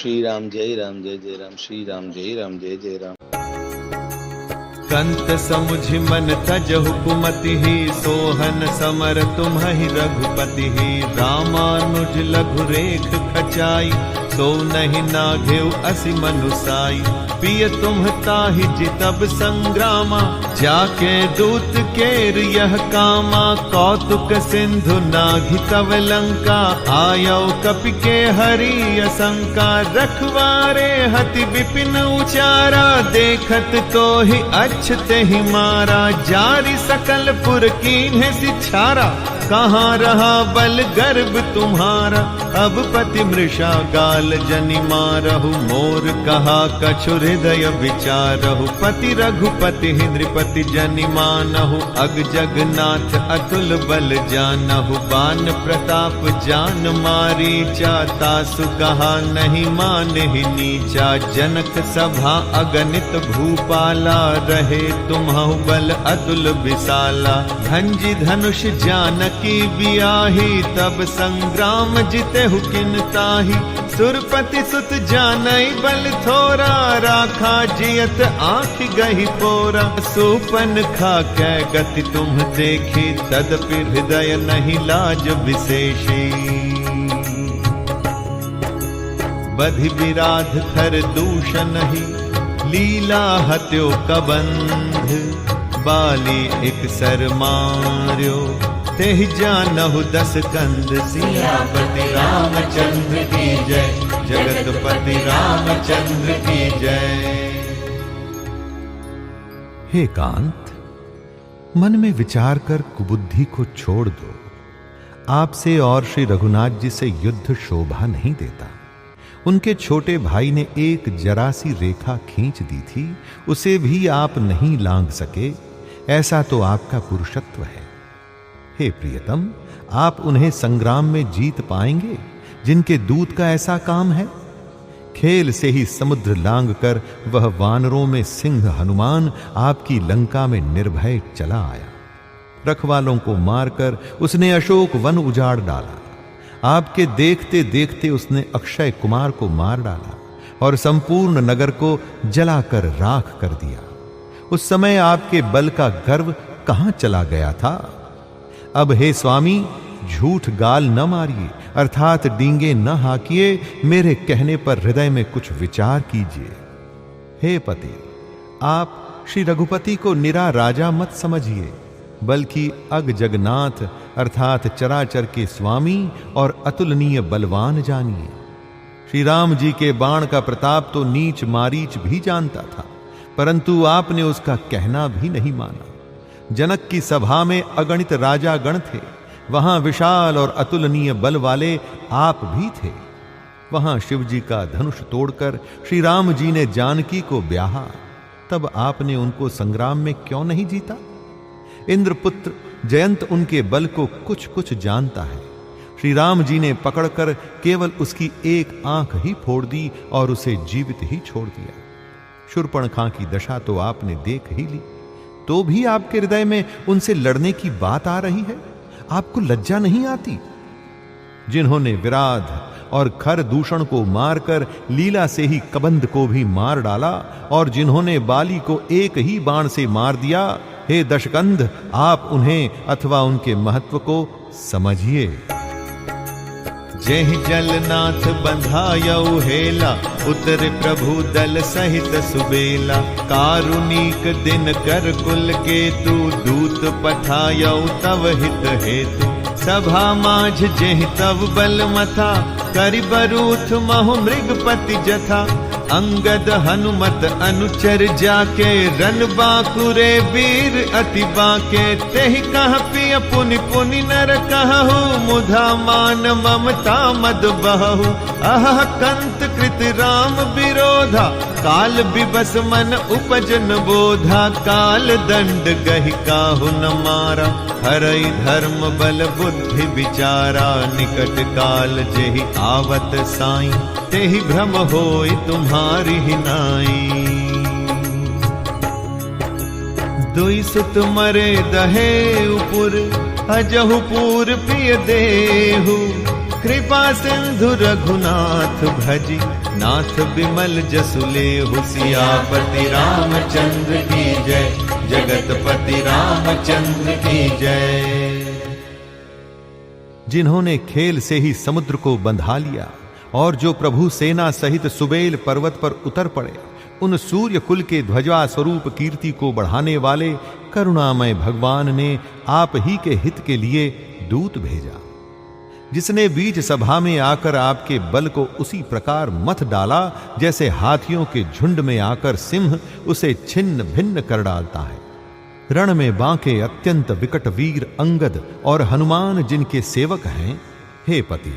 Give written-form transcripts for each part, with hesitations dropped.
श्री राम जय राम श्री राम जय जय राम। कंत समुझ मन तजहु कुमति ही, सोहन समर तुम्हि रघुपति ही। रामानुज लघु रेख खचाई, सो नहीं नाघेउ असि मनुसाई। पिय तुम ताहि जितब संग्रामा, जाके दूत केर यह कामा। कौतुक सिंधु नाघि तव लंका, आयो कपि के हरि असंका। रखवारे हति विपिन उचारा, देखत तो ही अच्छते ही मारा। जारि सकल पुर कीन्हे सिछारा, कहाँ रहा बल गर्भ तुम्हारा। अब पति मृषा गाल जनि मारहु, मोर कहा कछु हृदय विचारहु। पति रघुपति नृपति जनि मानहु, अग जगन्नाथ अतुल बल जानहु। बान प्रताप जान मारीचा, तासु कहा नहीं मानहि नीचा। जनक सभा अगणित भूपाला, रहे तुम्हु बल अतुल विशाला। भंजी धनुष जानकी बियाही, तब संग्राम जितेहु किन ताही। सुरपति सुत जानई बल थोरा, राखा जियत आँख गही पोरा। सोपन खा कै गति तुम देखी, तदपि हृदय नहीं लाज विशेषी। बधि विराध खर दूषण ही, लीला हत्यो कबंध। बाली एक सर मार्यो, तेहि जानहु दस कंद। सियापति रामचंद्र की जय, जगतपति रामचंद्र की जय। हे कांत, मन में विचार कर कुबुद्धि को छोड़ दो। आपसे और श्री रघुनाथ जी से युद्ध शोभा नहीं देता। उनके छोटे भाई ने एक जरा सी रेखा खींच दी थी, उसे भी आप नहीं लांघ सके। ऐसा तो आपका पुरुषत्व है। हे प्रियतम, आप उन्हें संग्राम में जीत पाएंगे जिनके दूत का ऐसा काम है। खेल से ही समुद्र लांघ कर वह वानरों में सिंह हनुमान आपकी लंका में निर्भय चला आया। रखवालों को मारकर उसने अशोक वन उजाड़ डाला। आपके देखते देखते उसने अक्षय कुमार को मार डाला और संपूर्ण नगर को जलाकर राख कर दिया। उस समय आपके बल का गर्व कहां चला गया था। अब हे स्वामी, झूठ गाल न मारिए, अर्थात डींगे न हाकिए। मेरे कहने पर हृदय में कुछ विचार कीजिए। हे पति, आप श्री रघुपति को निरा राजा मत समझिए, बल्कि अग जगन्नाथ अर्थात चराचर के स्वामी और अतुलनीय बलवान जानिए। श्री राम जी के बाण का प्रताप तो नीच मारीच भी जानता था, परंतु आपने उसका कहना भी नहीं माना। जनक की सभा में अगणित राजा गण थे, वहां विशाल और अतुलनीय बल वाले आप भी थे। वहां शिव जी का धनुष तोड़कर श्री राम जी ने जानकी को ब्याहा, तब आपने उनको संग्राम में क्यों नहीं जीता? इंद्रपुत्र जयंत उनके बल को कुछ कुछ जानता है। श्री राम जी ने पकड़कर केवल उसकी एक आंख ही फोड़ दी और उसे जीवित ही छोड़ दिया। शूर्पणखा की दशा तो आपने देख ही ली, तो भी आपके हृदय में उनसे लड़ने की बात आ रही है। आपको लज्जा नहीं आती? जिन्होंने विराध और खर दूषण को मारकर लीला से ही कबंध को भी मार डाला और जिन्होंने बाली को एक ही बाण से मार दिया, हे दशकंध, आप उन्हें अथवा उनके महत्व को समझिए। जेहि जलनाथ बंधायउ हेला, उतर प्रभु दल सहित सुबेला। कारुणिक दिन कर कुल केतु, दूत पठायउ तव हित हेतु। सभा माझ जेहि तव बल मथा, करि बरूथ महु मृगपति जथा। अंगद हनुमत अनुचर जाके, रन बाकुरे वीर अति बाके। तेहि कह पिय पुनि पुनि नर कहु, मुधा मान ममता मद बहु। अह कंत कृत राम विरोधा, काल बिबस मन उपजन बोधा। काल दंड गहि काहु न मारा, हरई धर्म बल बुद्धि विचारा। निकट काल जेहि आवत साई, तेहि भ्रम होई तुम्हारी ही नाई। दुई सुत मरे दहे उपुर, अजहु पूर प्रिय देहु। कृपा सिंधु रघुनाथ भजी, नाथ बिमल जसुले सियापति रामचंद्र की जय, जगतपति रामचंद्र की जय। जिन्होंने खेल से ही समुद्र को बंधा लिया और जो प्रभु सेना सहित सुबेल पर्वत पर उतर पड़े, उन सूर्य कुल के ध्वजा स्वरूप कीर्ति को बढ़ाने वाले करुणामय भगवान ने आप ही के हित के लिए दूत भेजा, जिसने बीच सभा में आकर आपके बल को उसी प्रकार मथ डाला जैसे हाथियों के झुंड में आकर सिंह उसे छिन्न भिन्न कर डालता है। रण में बांके अत्यंत विकट वीर अंगद और हनुमान जिनके सेवक हैं, हे पति,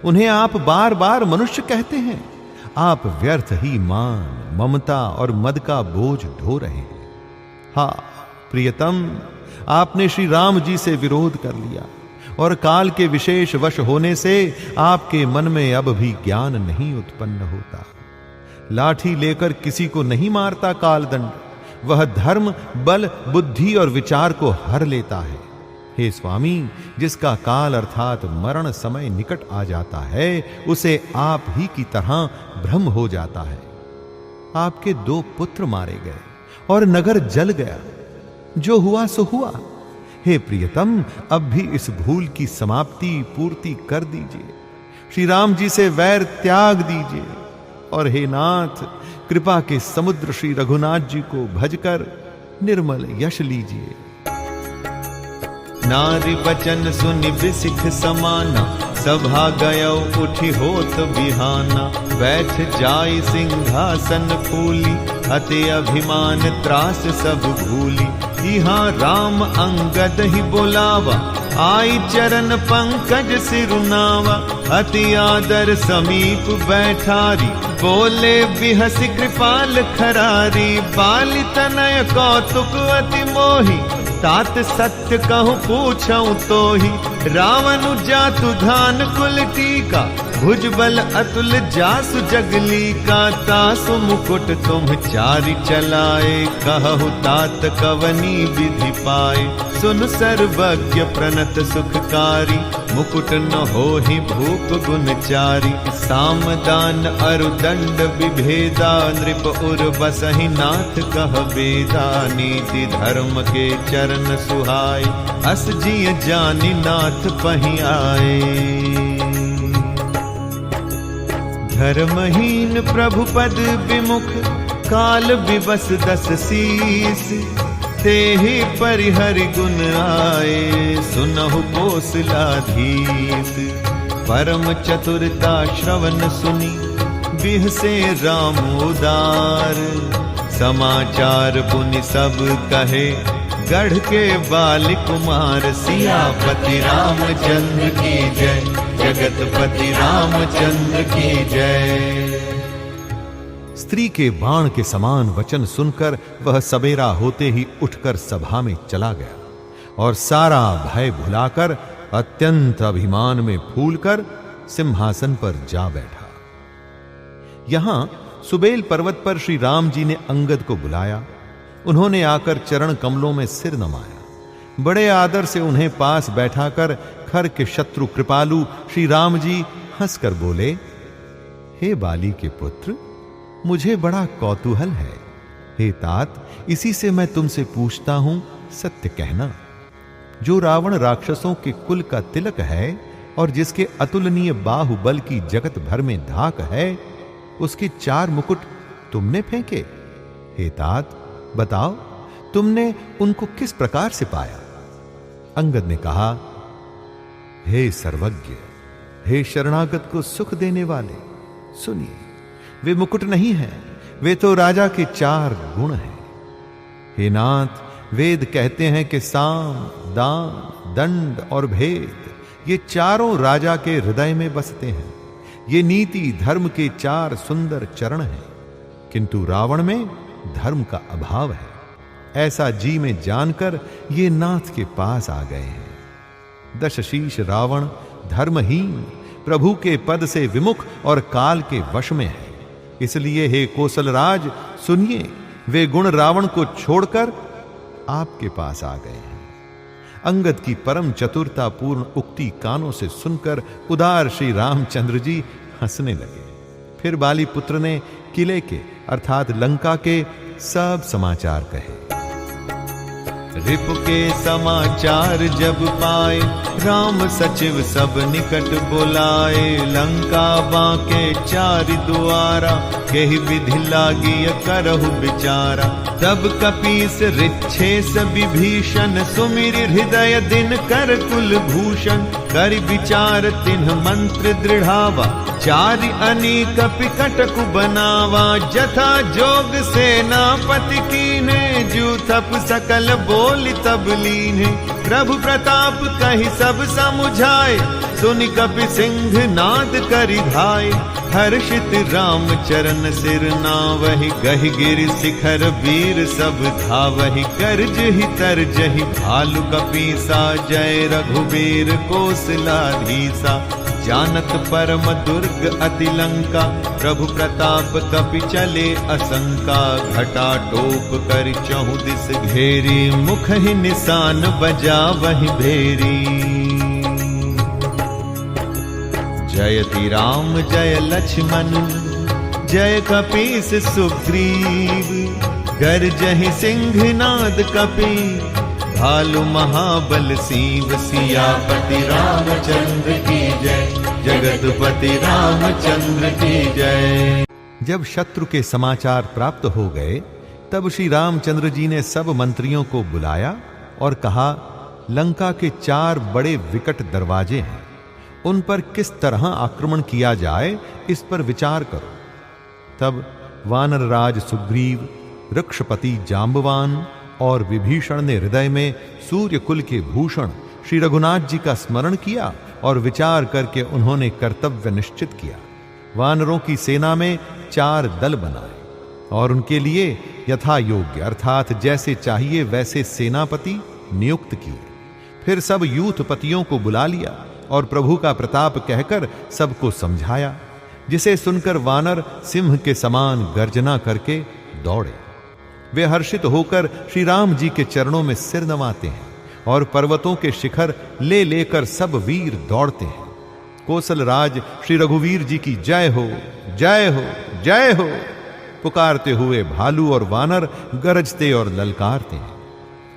उन्हें आप बार बार मनुष्य कहते हैं। आप व्यर्थ ही मान, ममता और मद का बोझ ढो रहे हैं। हा प्रियतम, आपने श्री राम जी से विरोध कर लिया और काल के विशेष वश होने से आपके मन में अब भी ज्ञान नहीं उत्पन्न होता। लाठी लेकर किसी को नहीं मारता कालदंड, वह धर्म, बल, बुद्धि और विचार को हर लेता है। हे स्वामी, जिसका काल अर्थात मरण समय निकट आ जाता है, उसे आप ही की तरह भ्रम हो जाता है। आपके 2 पुत्र मारे गए और नगर जल गया, जो हुआ सो हुआ। हे प्रियतम, अब भी इस भूल की समाप्ति पूर्ति कर दीजिए, श्री राम जी से वैर त्याग दीजिए और हे नाथ, कृपा के समुद्र श्री रघुनाथ जी को भजकर निर्मल यश लीजिए। नारी बचन सुनि बिसिख समाना, सभा गयो उठी होत बिहाना। बैठ जाई सिंहासन फूली, अति अभिमान त्रास सब भूली। यहाँ राम अंगद ही बोलावा, आई चरण पंकज सिरुनावा। अति आदर समीप बैठारी, बोले बिहसी कृपाल खरारी। बाली तनय कौतुक अति मोही, तात सत्य कहूँ पूछऊं तो ही। रावण जातु धान कुल टीका, भुजबल अतुल जासु जगली का। तासु मुकुट तुम चारि चलाए, कहु तात कवनी विधि पाए। सुन सर्वज्ञ प्रणत सुखकारी, मुकुट न होहि भूप गुणचारी। सामदान अरुदंड विभेदा, नृप उर बसहि नाथ कह बेदा। नीति धर्म के चरण सुहाय, अस जिय जानि नाथ पहि आए। धर्महीन प्रभु पद विमुख, काल विवश 10 शीस। तेहि परिहरि गुण आए, सुनहु कौशलाधीश। परम चतुरता श्रवण सुनी, बिहसे राम उदार। समाचार पुनि सब कहे, गढ़ के बाल कुमार। सियापति रामचंद्र की जय, जगतपति रामचंद्र की जय। स्त्री के बाण के समान वचन सुनकर वह सबेरा होते ही उठकर सभा में चला गया और सारा भय भुलाकर अत्यंत अभिमान में फूलकर सिंहासन पर जा बैठा। यहां सुबेल पर्वत पर श्री राम जी ने अंगद को बुलाया। उन्होंने आकर चरण कमलों में सिर नमाया। बड़े आदर से उन्हें पास बैठाकर खर के शत्रु कृपालु श्री राम जी हंसकर बोले, हे बाली के पुत्र, मुझे बड़ा कौतूहल है। हे तात, इसी से मैं तुमसे पूछता हूं, सत्य कहना। जो रावण राक्षसों के कुल का तिलक है और जिसके अतुलनीय बाहुबल की जगत भर में धाक है, उसके 4 मुकुट तुमने फेंके। हे तात, बताओ, तुमने उनको किस प्रकार से पाया? अंगद ने कहा, हे सर्वज्ञ, हे शरणागत को सुख देने वाले, सुनिए, वे मुकुट नहीं हैं, वे तो राजा के 4 गुण हैं। हे नाथ, वेद कहते हैं कि साम, दान, दंड और भेद ये चारों राजा के हृदय में बसते हैं। ये नीति धर्म के 4 सुंदर चरण हैं, किंतु रावण में धर्म का अभाव है। ऐसा जी में जानकर ये नाथ के पास आ गए हैं। दशशीष रावण धर्महीन, प्रभु के पद से विमुख और काल के वश में है। इसलिए हे कौशलराज, सुनिए, वे गुण रावण को छोड़कर आपके पास आ गए हैं। अंगद की परम चतुरता पूर्ण उक्ति कानों से सुनकर उदार श्री रामचंद्र जी हंसने लगे। फिर बाली पुत्र ने किले के अर्थात लंका के सब समाचार कहे। रिपु के समाचार जब पाए, राम सचिव सब निकट बुलाए। लंका बांके चारि दुआरा, केहि विधि लागी करहु विचारा। तब कपीस ऋक्षेस विभीषण, सुमिर हृदय दिन कर कुल भूषण। कर विचार तिन्ह मंत्र दृढ़ावा, चारि अनेक पिकटकु बनावा। जथा जोग सेनापति कीन्हे, जूथप सकल बोल तब लीन्हे। प्रभु प्रताप कहि सब समुझाए, सुनि कपि सिंह नाद करि धाय। हर्षित राम चरण सिर नावहि, गहि गिरि शिखर वीर सब धावहि। करजहि तरजहि भालु कपीसा, जय रघुबीर कौशलाधीसा। जानत परम दुर्ग अति लंका, प्रभु प्रताप कपि चले असंका। घटा टोप कर चहु दिस घेरी, मुख ही निशान बजावहि भेरी। जयति राम जय लक्ष्मण, जय कपीस सुग्रीव। गर्जहि सिंहनाद कपि, भालु महाबल सीव। सियापति रामचंद्र की जय, जगतपति रामचंद्र की जय। जब शत्रु के समाचार प्राप्त हो गए, तब श्री रामचंद्र जी ने सब मंत्रियों को बुलाया और कहा, लंका के 4 बड़े विकट दरवाजे हैं, उन पर किस तरह आक्रमण किया जाए, इस पर विचार करो। तब वानर राज सुग्रीव, वृक्षपति जांबवान और विभीषण ने हृदय में सूर्य कुल के भूषण श्री रघुनाथ जी का स्मरण किया और विचार करके उन्होंने कर्तव्य निश्चित किया। वानरों की सेना में 4 दल बनाए और उनके लिए यथा योग्य अर्थात जैसे चाहिए वैसे सेनापति नियुक्त किए। फिर सब यूथपतियों को बुला लिया और प्रभु का प्रताप कहकर सबको समझाया, जिसे सुनकर वानर सिंह के समान गर्जना करके दौड़े। वे हर्षित होकर श्री राम जी के चरणों में सिर नवाते हैं और पर्वतों के शिखर ले लेकर सब वीर दौड़ते हैं। कौशल राज श्री रघुवीर जी की जय हो, जय हो, जय हो पुकारते हुए भालू और वानर गरजते और ललकारते हैं।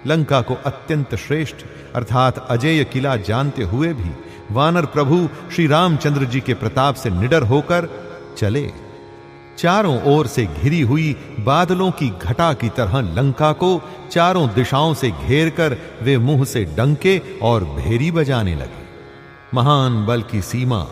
लंका को अत्यंत श्रेष्ठ अर्थात अजेय किला जानते हुए भी वानर प्रभु श्री रामचंद्र जी के प्रताप से निडर होकर चले। चारों ओर से घिरी हुई बादलों की घटा की तरह लंका को चारों दिशाओं से घेरकर वे मुंह से डंके और भेरी बजाने लगे। महान बल की सीमा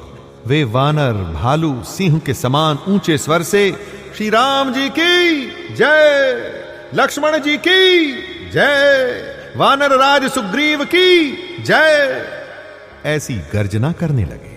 वे वानर भालू सिंह के समान ऊंचे स्वर से श्री राम जी की जय, लक्ष्मण जी की जय, वानर राज सुग्रीव की जय ऐसी गर्जना करने लगे।